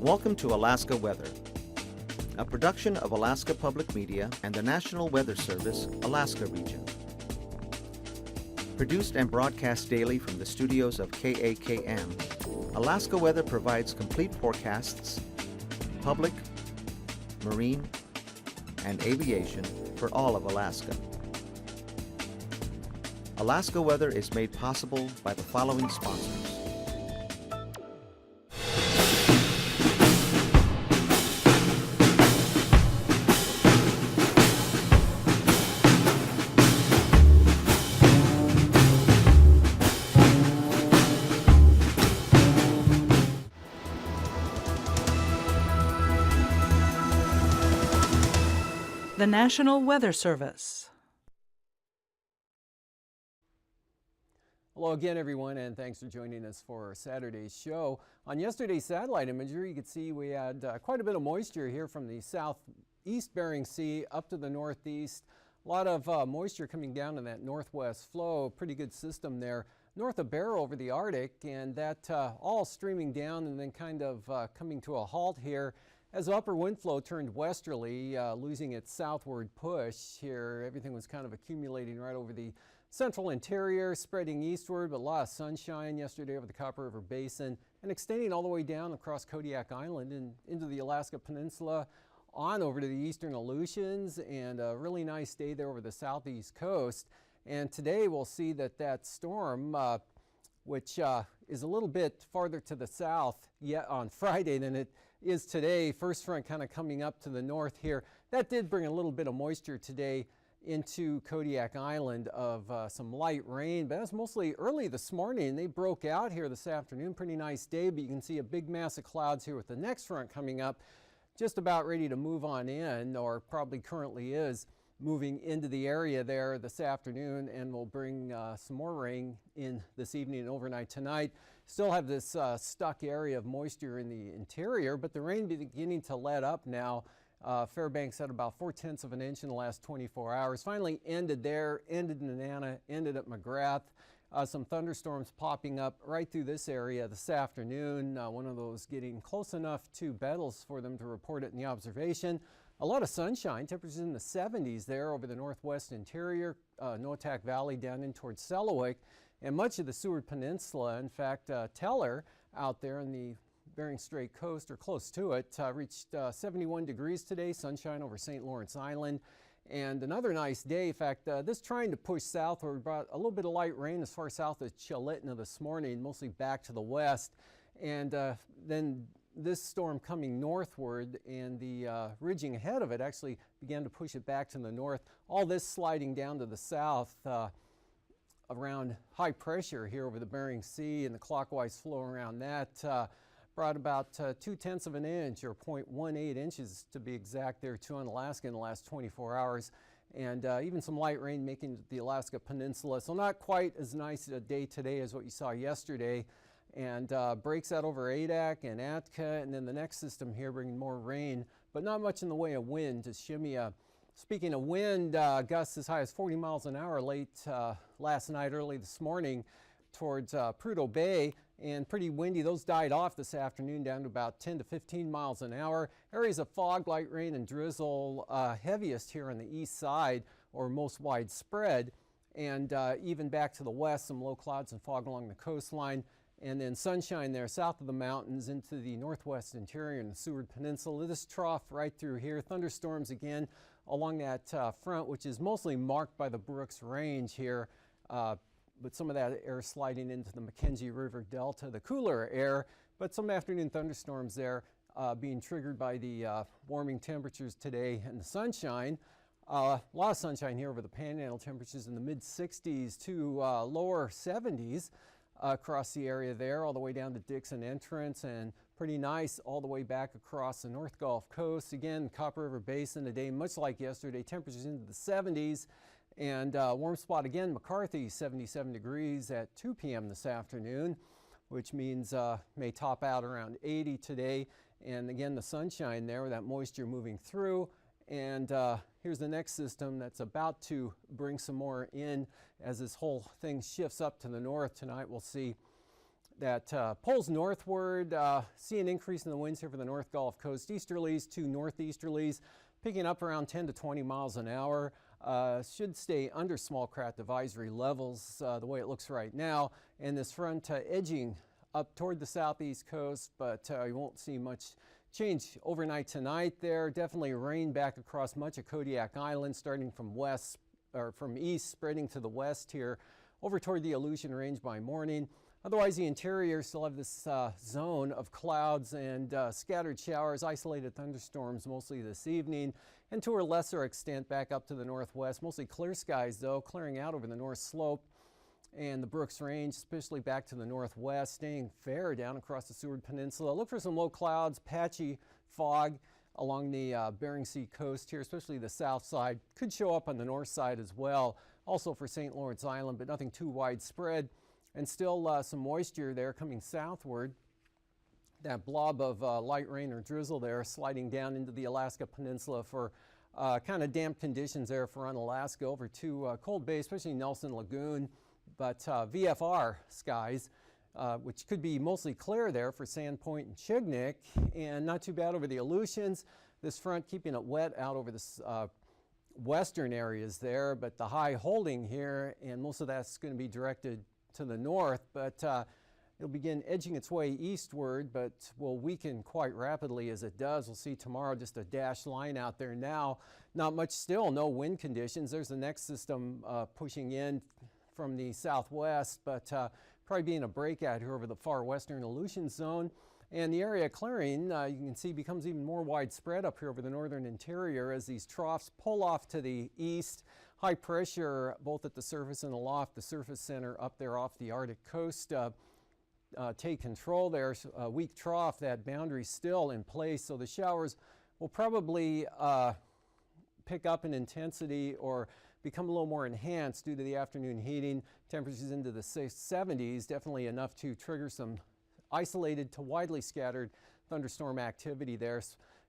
Welcome to Alaska Weather, a production of Alaska Public Media and the National Weather Service, Alaska Region. Produced and broadcast daily from the studios of KAKM, Alaska Weather provides complete forecasts, public, marine, and aviation for all of Alaska. Alaska Weather is made possible by the following sponsors. The National Weather Service. Hello again, everyone, and thanks for joining us for Saturday's show. On yesterday's satellite imagery, you could see we had quite a bit of moisture here from the southeast Bering Sea up to the northeast. A lot of moisture coming down in that northwest flow. Pretty good system there north of Barrow over the Arctic, and that all streaming down and then kind of coming to a halt here as upper wind flow turned westerly, losing its southward push here. Everything was kind of accumulating right over the central interior, spreading eastward, but a lot of sunshine yesterday over the Copper River Basin and extending all the way down across Kodiak Island and into the Alaska Peninsula, on over to the eastern Aleutians, and a really nice day there over the southeast coast. And today we'll see that that storm, which is a little bit farther to the south yet on Friday than it is today. First front kind of coming up to the north here. That did bring a little bit of moisture today into Kodiak Island of some light rain, but that's mostly early this morning. They broke out here this afternoon. Pretty nice day, but you can see a big mass of clouds here with the next front coming up, just about ready to move on in, or probably currently is moving into the area there this afternoon, and will bring some more rain in this evening and overnight tonight. Still have this stuck area of moisture in the interior, but the rain beginning to let up now. Fairbanks had about 4/10 of an inch in the last 24 hours. Finally ended there, ended in Nana, ended at McGrath. Some thunderstorms popping up right through this area this afternoon. One of those getting close enough to Bettles for them to report it in the observation. A lot of sunshine, temperatures in the 70s there over the northwest interior, Noatak Valley down in towards Selawik, and much of the Seward Peninsula. In fact, Teller out there in the Bering Strait coast, or close to it, reached 71 degrees today, sunshine over St. Lawrence Island. And another nice day. In fact, this trying to push southward brought a little bit of light rain as far south as Chilitna this morning, mostly back to the west. And then this storm coming northward, and the ridging ahead of it actually began to push it back to the north. All this sliding down to the south around high pressure here over the Bering Sea, and the clockwise flow around that brought about 2/10 of an inch, or 0.18 inches to be exact, there too on Alaska in the last 24 hours. And even some light rain making the Alaska Peninsula. So not quite as nice a day today as what you saw yesterday. And breaks out over Adak and Atka, and then the next system here bringing more rain, but not much in the way of wind to Shimia. Speaking of wind, gusts as high as 40 miles an hour late last night, early this morning towards Prudhoe Bay, and pretty windy. Those died off this afternoon down to about 10 to 15 miles an hour. Areas of fog, light rain, and drizzle heaviest here on the east side, or most widespread, and even back to the west, some low clouds and fog along the coastline. And then sunshine there south of the mountains into the northwest interior and the Seward Peninsula. This trough right through here. Thunderstorms again along that front, which is mostly marked by the Brooks Range here, but some of that air sliding into the Mackenzie River Delta, the cooler air, but some afternoon thunderstorms there being triggered by the warming temperatures today and the sunshine. A lot of sunshine here over the Panhandle, temperatures in the mid-60s to lower 70s. Across the area there, all the way down to Dixon Entrance, and pretty nice all the way back across the North Gulf Coast. Again, Copper River Basin today, much like yesterday, temperatures into the 70s. And warm spot again, McCarthy, 77 degrees at 2 p.m. this afternoon, which means may top out around 80 today. And again, the sunshine there with that moisture moving through. And here's the next system that's about to bring some more in as this whole thing shifts up to the north tonight. We'll see that pulls northward. See an increase in the winds here for the North Gulf Coast. Easterlies to northeasterlies picking up around 10 to 20 miles an hour. Should stay under small craft advisory levels the way it looks right now. And this front edging up toward the southeast coast, but you won't see much change overnight tonight there. Definitely rain back across much of Kodiak Island, starting from west or from east, spreading to the west here over toward the Aleutian Range by morning. Otherwise, the interior still have this zone of clouds and scattered showers, isolated thunderstorms mostly this evening, and to a lesser extent back up to the northwest. Mostly clear skies, though, clearing out over the north slope and the Brooks Range, especially back to the northwest, staying fair down across the Seward Peninsula. Look for some low clouds, patchy fog along the Bering Sea coast here, especially the south side. Could show up on the north side as well, also for St. Lawrence Island, but nothing too widespread. And still some moisture there coming southward. That blob of light rain or drizzle there sliding down into the Alaska Peninsula for kind of damp conditions there for Unalaska over to Cold Bay, especially Nelson Lagoon. But VFR skies, which could be mostly clear there for Sandpoint and Chignik, and not too bad over the Aleutians. This front keeping it wet out over the western areas there, but the high holding here, and most of that's going to be directed to the north, but it'll begin edging its way eastward, but will weaken quite rapidly as it does. We'll see tomorrow just a dashed line out there now. Not much still, no wind conditions. There's the next system pushing in from the southwest, but probably being a breakout here over the far western Aleutian zone. And the area clearing, you can see, becomes even more widespread up here over the northern interior as these troughs pull off to the east. High pressure both at the surface and aloft the surface center up there off the Arctic coast. Take control there. Weak trough, that boundary still in place, so the showers will probably pick up in intensity or become a little more enhanced due to the afternoon heating. Temperatures into the 70s, definitely enough to trigger some isolated to widely scattered thunderstorm activity there.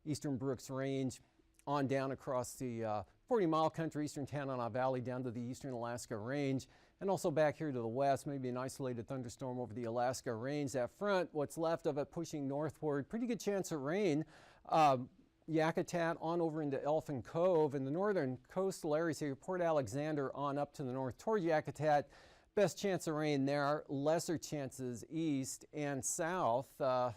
Eastern Brooks Range on down across the 40-mile country, eastern Tanana Valley down to the eastern Alaska Range, and also back here to the west, maybe an isolated thunderstorm over the Alaska Range. That front, what's left of it pushing northward, pretty good chance of rain. Yakutat on over into Elfin Cove, and the northern coastal areas here, Port Alexander on up to the north toward Yakutat. Best chance of rain there, lesser chances east and south.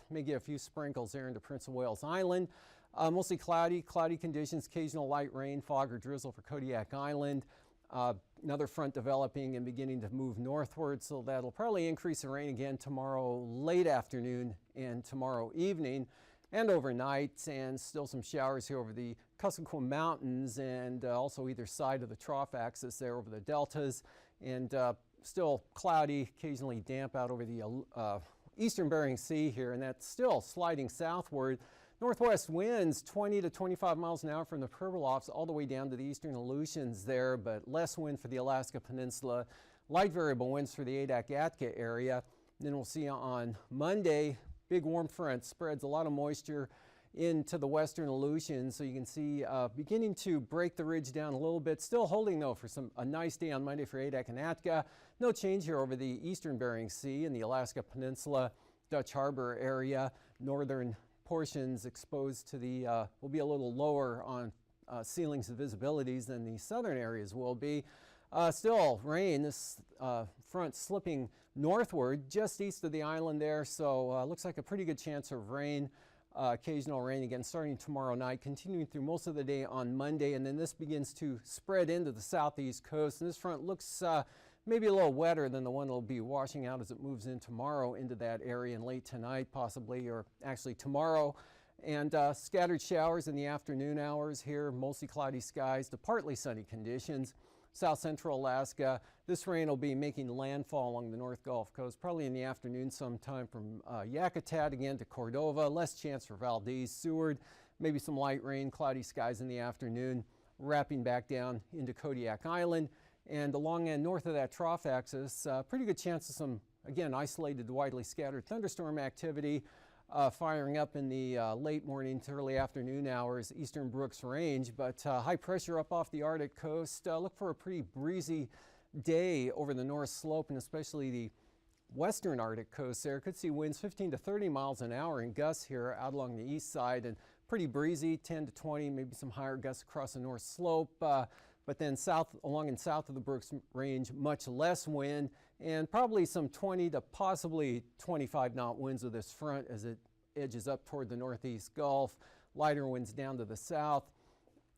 May get a few sprinkles there into Prince of Wales Island. Mostly cloudy conditions, occasional light rain, fog or drizzle for Kodiak Island. Another front developing and beginning to move northward, so that'll probably increase the rain again tomorrow late afternoon and tomorrow evening and overnight, and still some showers here over the Kuskokwim Mountains and also either side of the trough axis there over the deltas, and still cloudy, occasionally damp out over the eastern Bering Sea here, and that's still sliding southward. Northwest winds 20 to 25 miles an hour from the Pribilofs all the way down to the eastern Aleutians there, but less wind for the Alaska Peninsula. Light variable winds for the Adak-Atka area. Then we'll see on Monday, big warm front spreads a lot of moisture into the western Aleutians, so you can see beginning to break the ridge down a little bit. Still holding though for a nice day on Monday for Adak and Atka. No change here over the eastern Bering Sea and the Alaska Peninsula, Dutch Harbor area. Northern portions exposed to the will be a little lower on ceilings and visibilities than the southern areas will be. Still rain, this front slipping northward just east of the island there, so looks like a pretty good chance of rain. Occasional rain again starting tomorrow night, continuing through most of the day on Monday, and then this begins to spread into the southeast coast, and this front looks maybe a little wetter than the one that will be washing out as it moves in tomorrow into that area and late tonight possibly, or actually tomorrow. And scattered showers in the afternoon hours here, mostly cloudy skies to partly sunny conditions. South central Alaska, this rain will be making landfall along the North Gulf Coast, probably in the afternoon sometime from Yakutat again to Cordova. Less chance for Valdez, Seward, maybe some light rain, cloudy skies in the afternoon, wrapping back down into Kodiak Island. And along and north of that trough axis, pretty good chance of some, again, isolated, widely scattered thunderstorm activity. Firing up in the late morning to early afternoon hours, eastern Brooks Range, but high pressure up off the Arctic coast. Look for a pretty breezy day over the north slope, and especially the western Arctic coast there. Could see winds 15 to 30 miles an hour in gusts here out along the east side, and pretty breezy, 10 to 20, maybe some higher gusts across the north slope. But then along and south of the Brooks Range, much less wind, and probably some 20 to possibly 25 knot winds with this front as it edges up toward the northeast Gulf. Lighter winds down to the south.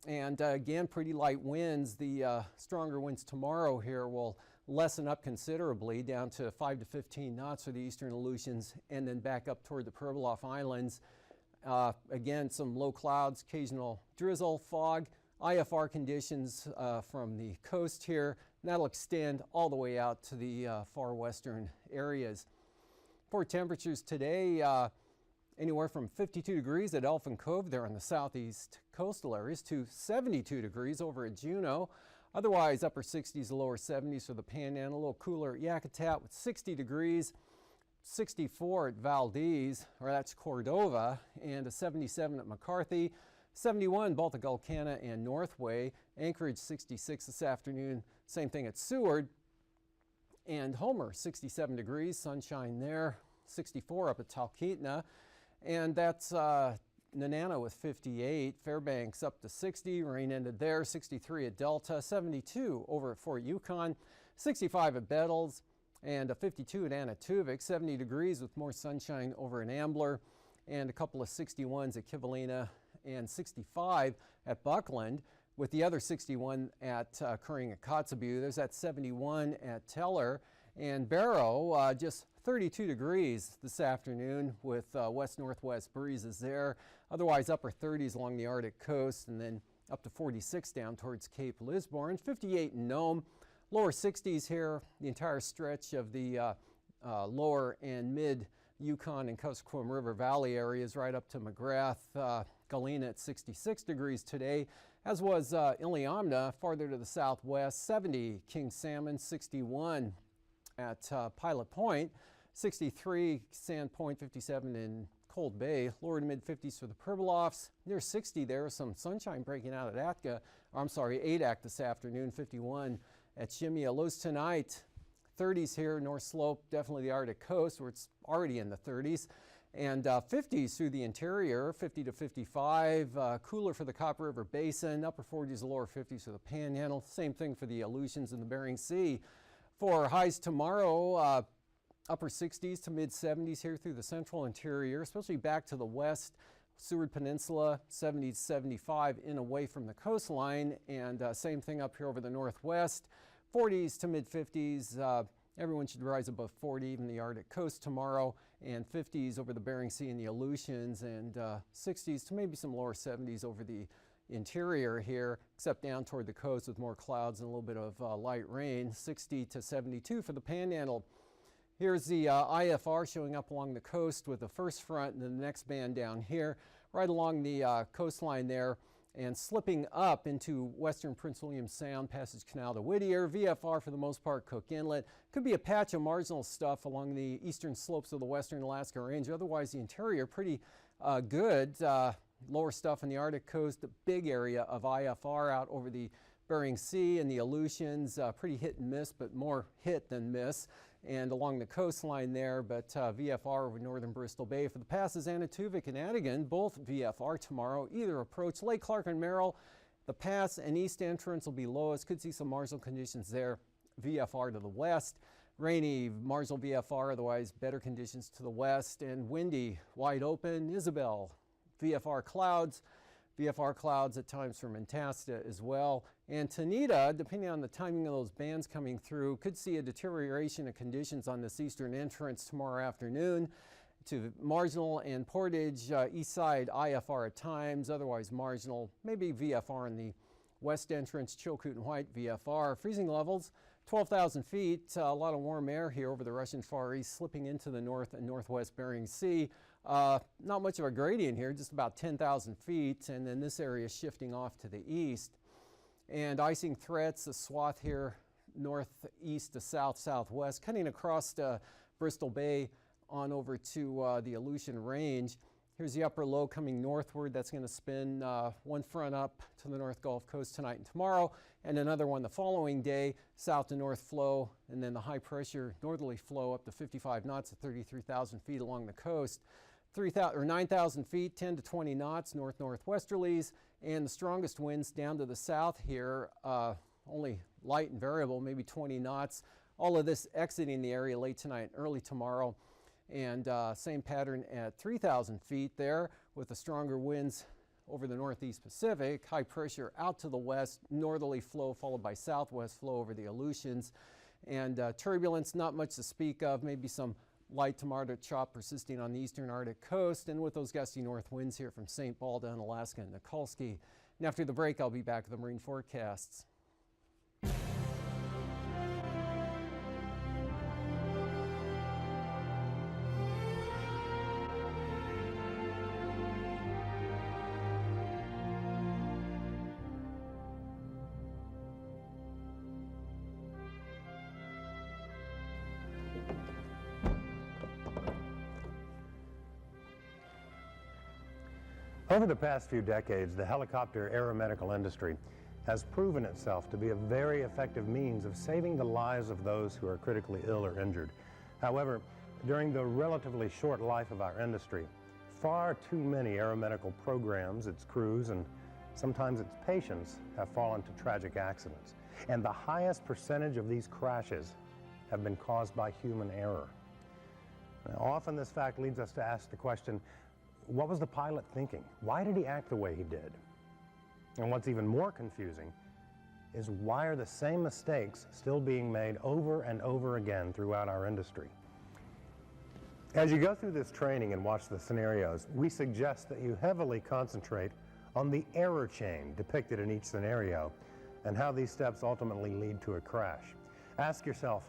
And again, pretty light winds. The stronger winds tomorrow here will lessen up considerably down to 5 to 15 knots for the eastern Aleutians, and then back up toward the Pribilof Islands. Again, some low clouds, occasional drizzle, fog, IFR conditions from the coast here. And that'll extend all the way out to the far western areas. For temperatures today, anywhere from 52 degrees at Elfin Cove there on the southeast coastal areas to 72 degrees over at Juneau. Otherwise, upper 60s to lower 70s for the Panhandle. A little cooler at Yakutat with 60 degrees, 64 at Valdez, or that's Cordova, and a 77 at McCarthy. 71 both at Gulkana and Northway. Anchorage 66 this afternoon. Same thing at Seward. And Homer 67 degrees, sunshine there. 64 up at Talkeetna. And that's Nenana with 58. Fairbanks up to 60. Rain ended there. 63 at Delta. 72 over at Fort Yukon. 65 at Bettles. And a 52 at Anatuvik. 70 degrees with more sunshine over in Ambler. And a couple of 61s at Kivalina. And 65 at Buckland, with the other 61 occurring at Kotzebue. There's that 71 at Teller, and Barrow just 32 degrees this afternoon with west-northwest breezes there. Otherwise upper 30s along the Arctic coast, and then up to 46 down towards Cape Lisburne. 58 in Nome, lower 60s here, the entire stretch of the lower and mid Yukon and Kuskokwim River Valley areas right up to McGrath. Galena at 66 degrees today, as was Iliamna farther to the southwest. 70 King Salmon, 61 at Pilot Point, 63 Sand Point, 57 in Cold Bay, lower to mid 50s for the Pribilofs. Near 60 there, some sunshine breaking out at Adak this afternoon, 51 at Shimia. Lows tonight, 30s here, North Slope, definitely the Arctic coast where it's already in the 30s. And 50s through the interior, 50 to 55, cooler for the Copper River Basin, upper 40s to lower 50s for the Panhandle. Same thing for the Aleutians and the Bering Sea. For highs tomorrow, upper 60s to mid 70s here through the central interior, especially back to the west. Seward Peninsula, 70 to 75 in away from the coastline, and same thing up here over the northwest. 40s to mid 50s. Everyone should rise above 40, even the Arctic coast tomorrow, and 50s over the Bering Sea and the Aleutians, and 60s to maybe some lower 70s over the interior here, except down toward the coast with more clouds and a little bit of light rain. 60 to 72 for the Panhandle. Here's the IFR showing up along the coast with the first front and then the next band down here, right along the coastline there, and slipping up into western Prince William Sound, Passage Canal to Whittier. VFR for the most part, Cook Inlet. Could be a patch of marginal stuff along the eastern slopes of the western Alaska Range. Otherwise, the interior pretty good. Lower stuff on the Arctic coast, a big area of IFR out over the Bering Sea and the Aleutians. Pretty hit and miss, but more hit than miss. And along the coastline there, but VFR over northern Bristol Bay. For the passes, Anatuvik and Adigan, both VFR tomorrow. Either approach. Lake Clark and Merrill, the pass and east entrance will be lowest. Could see some marginal conditions there. VFR to the west. Rainy, marginal VFR, otherwise better conditions to the west. And windy, wide open. Isabel, VFR clouds. VFR clouds at times from Antasta as well. And Tanita, depending on the timing of those bands coming through, could see a deterioration of conditions on this eastern entrance tomorrow afternoon to marginal and Portage, east side IFR at times, otherwise marginal, maybe VFR in the west entrance, Chilkoot and White VFR. Freezing levels, 12,000 feet, a lot of warm air here over the Russian Far East, slipping into the north and northwest Bering Sea. Not much of a gradient here, just about 10,000 feet, and then this area shifting off to the east. And icing threats, a swath here northeast to south-southwest, cutting across Bristol Bay on over to the Aleutian Range. Here's the upper low coming northward. That's going to spin one front up to the North Gulf Coast tonight and tomorrow, and another one the following day, south to north flow, and then the high pressure northerly flow up to 55 knots at 33,000 feet along the coast. 9,000 feet, 10 to 20 knots, north-northwesterlies, and the strongest winds down to the south here, only light and variable, maybe 20 knots. All of this exiting the area late tonight, early tomorrow. And same pattern at 3,000 feet there with the stronger winds over the northeast Pacific, high pressure out to the west, northerly flow followed by southwest flow over the Aleutians. And turbulence, not much to speak of, maybe some light to moderate chop persisting on the eastern Arctic coast, and with those gusty north winds here from St. Paul down Alaska and Nikolsky. And after the break, I'll be back with the marine forecasts. Over the past few decades, the helicopter aeromedical industry has proven itself to be a very effective means of saving the lives of those who are critically ill or injured. However, during the relatively short life of our industry, far too many aeromedical programs, its crews, and sometimes its patients have fallen to tragic accidents. And the highest percentage of these crashes have been caused by human error. Now, often this fact leads us to ask the question, what was the pilot thinking? Why did he act the way he did? And what's even more confusing is why are the same mistakes still being made over and over again throughout our industry? As you go through this training and watch the scenarios, we suggest that you heavily concentrate on the error chain depicted in each scenario and how these steps ultimately lead to a crash. Ask yourself,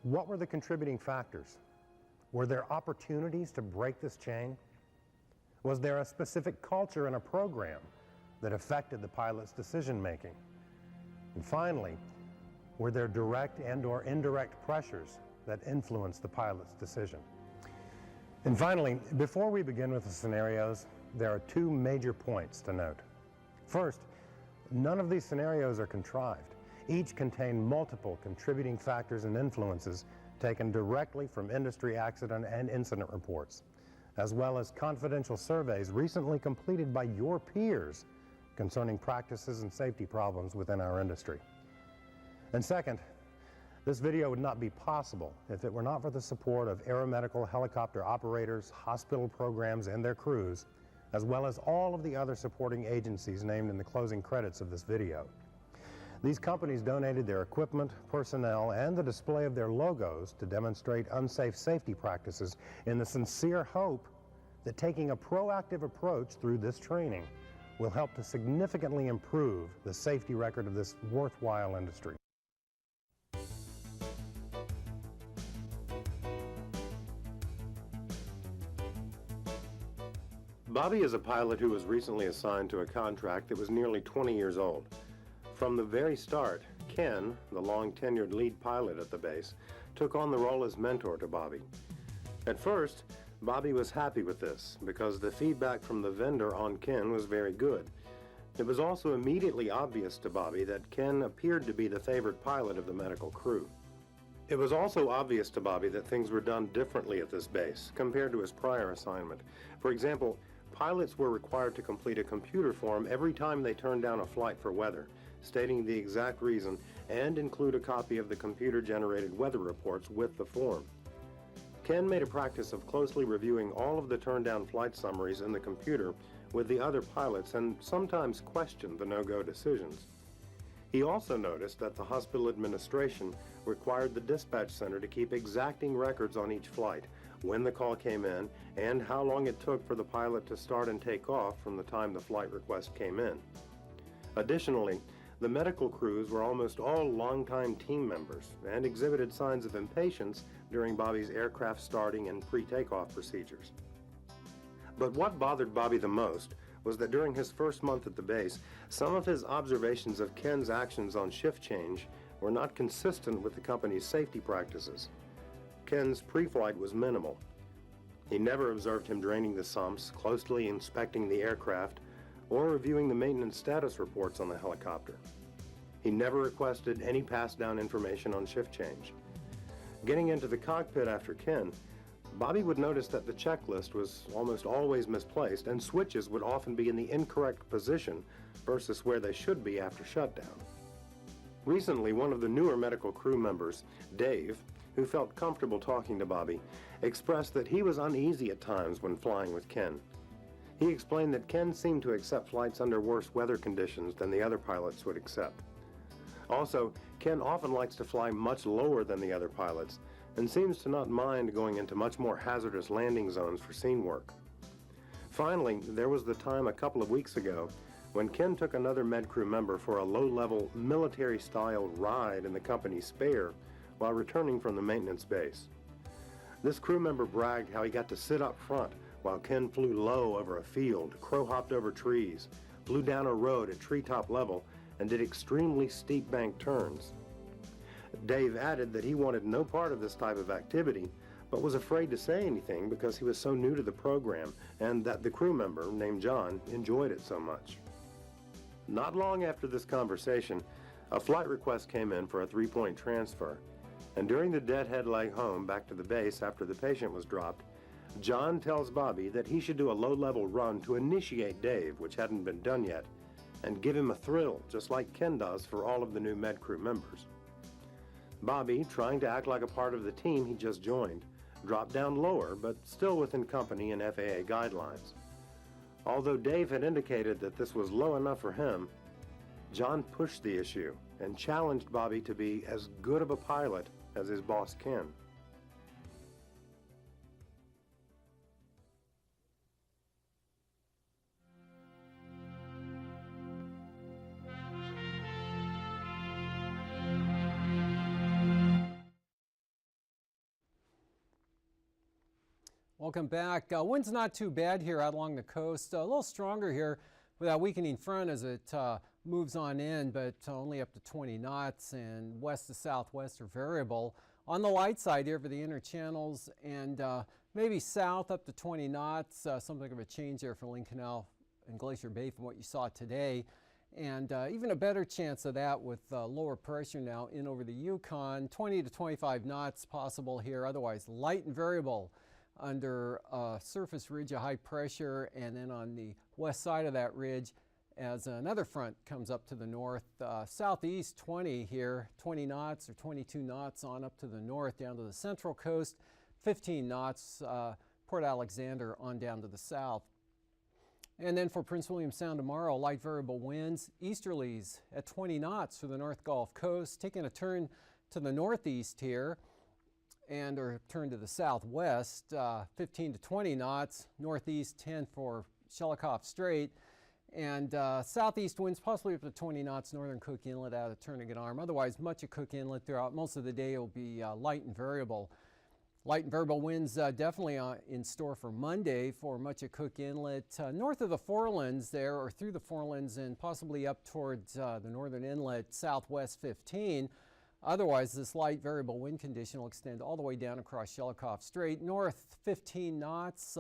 what were the contributing factors? Were there opportunities to break this chain? Was there a specific culture in a program that affected the pilot's decision-making? And finally, were there direct and/or indirect pressures that influenced the pilot's decision? And finally, before we begin with the scenarios, there are two major points to note. First, none of these scenarios are contrived. Each contain multiple contributing factors and influences taken directly from industry accident and incident reports, as well as confidential surveys recently completed by your peers concerning practices and safety problems within our industry. And second, this video would not be possible if it were not for the support of aeromedical helicopter operators, hospital programs, and their crews, as well as all of the other supporting agencies named in the closing credits of this video. These companies donated their equipment, personnel, and the display of their logos to demonstrate unsafe safety practices in the sincere hope that taking a proactive approach through this training will help to significantly improve the safety record of this worthwhile industry. Bobby is a pilot who was recently assigned to a contract that was nearly 20 years old. From the very start, Ken, the long-tenured lead pilot at the base, took on the role as mentor to Bobby. At first, Bobby was happy with this because the feedback from the vendor on Ken was very good. It was also immediately obvious to Bobby that Ken appeared to be the favored pilot of the medical crew. It was also obvious to Bobby that things were done differently at this base compared to his prior assignment. For example, pilots were required to complete a computer form every time they turned down a flight for weather, stating the exact reason, and include a copy of the computer-generated weather reports with the form. Ken made a practice of closely reviewing all of the turned-down flight summaries in the computer with the other pilots and sometimes questioned the no-go decisions. He also noticed that the hospital administration required the dispatch center to keep exacting records on each flight, when the call came in, and how long it took for the pilot to start and take off from the time the flight request came in. Additionally, the medical crews were almost all longtime team members and exhibited signs of impatience during Bobby's aircraft starting and pre-takeoff procedures. But what bothered Bobby the most was that during his first month at the base, some of his observations of Ken's actions on shift change were not consistent with the company's safety practices. Ken's pre-flight was minimal. He never observed him draining the sumps, closely inspecting the aircraft, or reviewing the maintenance status reports on the helicopter. He never requested any pass-down information on shift change. Getting into the cockpit after Ken, Bobby would notice that the checklist was almost always misplaced, and switches would often be in the incorrect position versus where they should be after shutdown. Recently, one of the newer medical crew members, Dave, who felt comfortable talking to Bobby, expressed that he was uneasy at times when flying with Ken. He explained that Ken seemed to accept flights under worse weather conditions than the other pilots would accept. Also, Ken often likes to fly much lower than the other pilots and seems to not mind going into much more hazardous landing zones for scene work. Finally, there was the time a couple of weeks ago when Ken took another med crew member for a low-level military-style ride in the company's Spare while returning from the maintenance base. This crew member bragged how he got to sit up front while Ken flew low over a field, crow-hopped over trees, flew down a road at treetop level, and did extremely steep bank turns. Dave added that he wanted no part of this type of activity, but was afraid to say anything because he was so new to the program, and that the crew member, named John, enjoyed it so much. Not long after this conversation, a flight request came in for a 3-point transfer, and during the deadhead leg home back to the base after the patient was dropped, John tells Bobby that he should do a low-level run to initiate Dave, which hadn't been done yet, and give him a thrill, just like Ken does for all of the new med crew members. Bobby, trying to act like a part of the team he just joined, dropped down lower, but still within company and FAA guidelines. Although Dave had indicated that this was low enough for him, John pushed the issue and challenged Bobby to be as good of a pilot as his boss Ken. Welcome back. Wind's not too bad here out along the coast. A little stronger here with that weakening front as it moves on in, but only up to 20 knots, and west to southwest are variable. On the light side here for the inner channels, and maybe south up to 20 knots, something of a change there for Lynn Canal and Glacier Bay from what you saw today. And even a better chance of that with lower pressure now in over the Yukon. 20 to 25 knots possible here, otherwise light and variable under a surface ridge of high pressure, and then on the west side of that ridge as another front comes up to the north. Southeast 20 here, 20 knots or 22 knots on up to the north down to the central coast, 15 knots Port Alexander on down to the south. And then for Prince William Sound tomorrow, light variable winds, easterlies at 20 knots for the North Gulf Coast, taking a turn to the northeast here, and or turn to the southwest, 15 to 20 knots, northeast 10 for Shelikof Strait, and southeast winds possibly up to 20 knots, northern Cook Inlet out of Turnagain Arm. Otherwise, much of Cook Inlet throughout most of the day will be light and variable. Light and variable winds definitely in store for Monday for much of Cook Inlet, north of the Forelands there, or through the Forelands, and possibly up towards the northern inlet, southwest 15. Otherwise, this light variable wind condition will extend all the way down across Shelikof Strait. North 15 knots,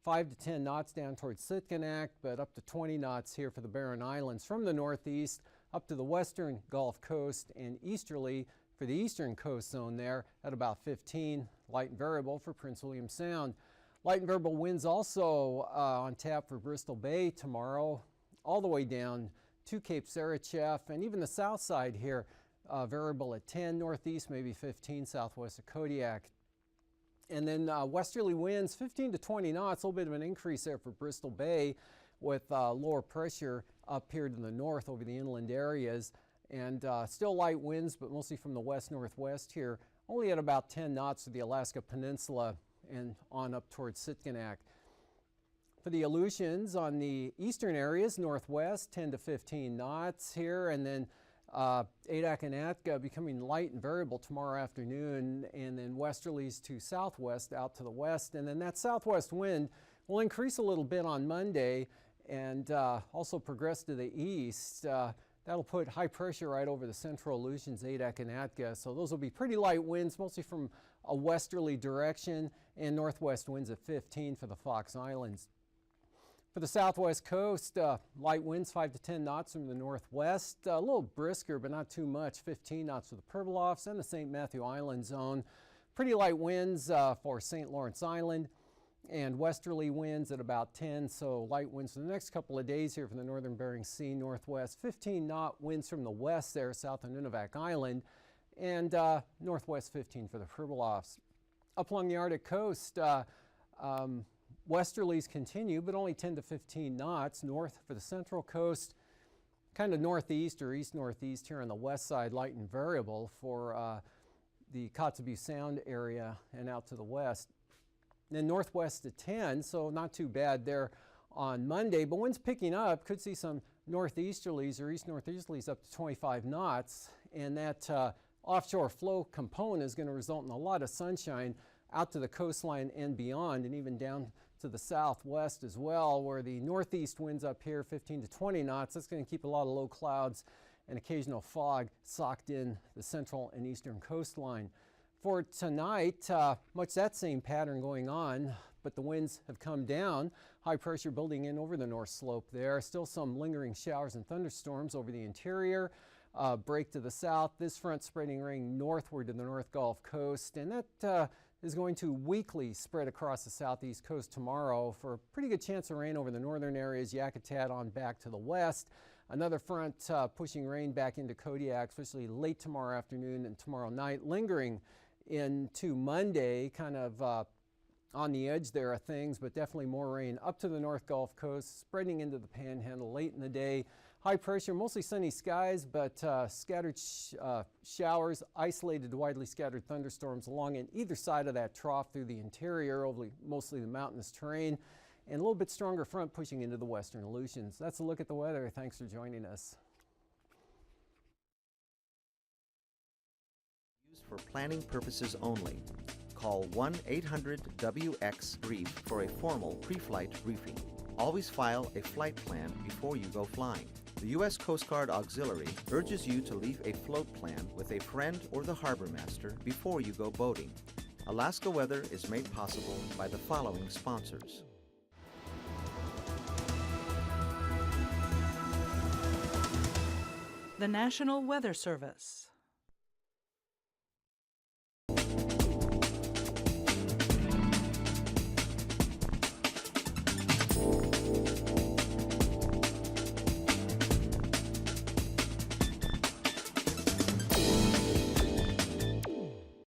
5 to 10 knots down towards Sitkinak, but up to 20 knots here for the Barren Islands from the northeast up to the western Gulf Coast, and easterly for the eastern coast zone there at about 15, light and variable for Prince William Sound. Light and variable winds also on tap for Bristol Bay tomorrow, all the way down to Cape Sarachev, and even the south side here. Variable at 10, northeast maybe 15, southwest of Kodiak. And then westerly winds 15 to 20 knots, a little bit of an increase there for Bristol Bay with lower pressure up here to the north over the inland areas. And still light winds, but mostly from the west-northwest here, only at about 10 knots to the Alaska Peninsula and on up towards Sitkinak. For the Aleutians on the eastern areas, northwest 10 to 15 knots here, and then Adak and Atka becoming light and variable tomorrow afternoon, and then westerlies to southwest out to the west. And then that southwest wind will increase a little bit on Monday and also progress to the east. That'll put high pressure right over the central Aleutians, Adak and Atka. So those will be pretty light winds, mostly from a westerly direction, and northwest winds at 15 for the Fox Islands. For the southwest coast, light winds 5 to 10 knots from the northwest, a little brisker but not too much, 15 knots for the Pribilofs and the St. Matthew Island zone. Pretty light winds for St. Lawrence Island, and westerly winds at about 10, so light winds for the next couple of days here from the northern Bering Sea, northwest, 15-knot winds from the west there south of Nunivak Island, and northwest 15 for the Pribilofs. Up along the Arctic coast, westerlies continue, but only 10 to 15 knots. North for the central coast, kind of northeast or east-northeast here on the west side, light and variable for the Kotzebue Sound area and out to the west. Then northwest to 10, so not too bad there on Monday, but winds picking up. Could see some northeasterlies or east-northeasterlies up to 25 knots, and that offshore flow component is going to result in a lot of sunshine out to the coastline and beyond, and even down to the southwest as well, where the northeast winds up here 15 to 20 knots. That's going to keep a lot of low clouds and occasional fog socked in the central and eastern coastline. For tonight, much that same pattern going on, but the winds have come down. High pressure building in over the north slope there. Still some lingering showers and thunderstorms over the interior. Break to the south. This front spreading rain northward to the North Gulf Coast, and that is going to weakly spread across the southeast coast tomorrow for a pretty good chance of rain over the northern areas, Yakutat on back to the west. Another front pushing rain back into Kodiak, especially late tomorrow afternoon and tomorrow night, lingering into Monday, kind of on the edge there of things, but definitely more rain up to the North Gulf Coast, spreading into the Panhandle late in the day. High pressure, mostly sunny skies, but scattered showers, isolated widely scattered thunderstorms along in either side of that trough through the interior, over mostly the mountainous terrain, and a little bit stronger front pushing into the western Aleutians. That's a look at the weather. Thanks for joining us. Used for planning purposes only. Call 1-800-WX-BRIEF for a formal pre-flight briefing. Always file a flight plan before you go flying. The U.S. Coast Guard Auxiliary urges you to leave a float plan with a friend or the harbor master before you go boating. Alaska Weather is made possible by the following sponsors. The National Weather Service.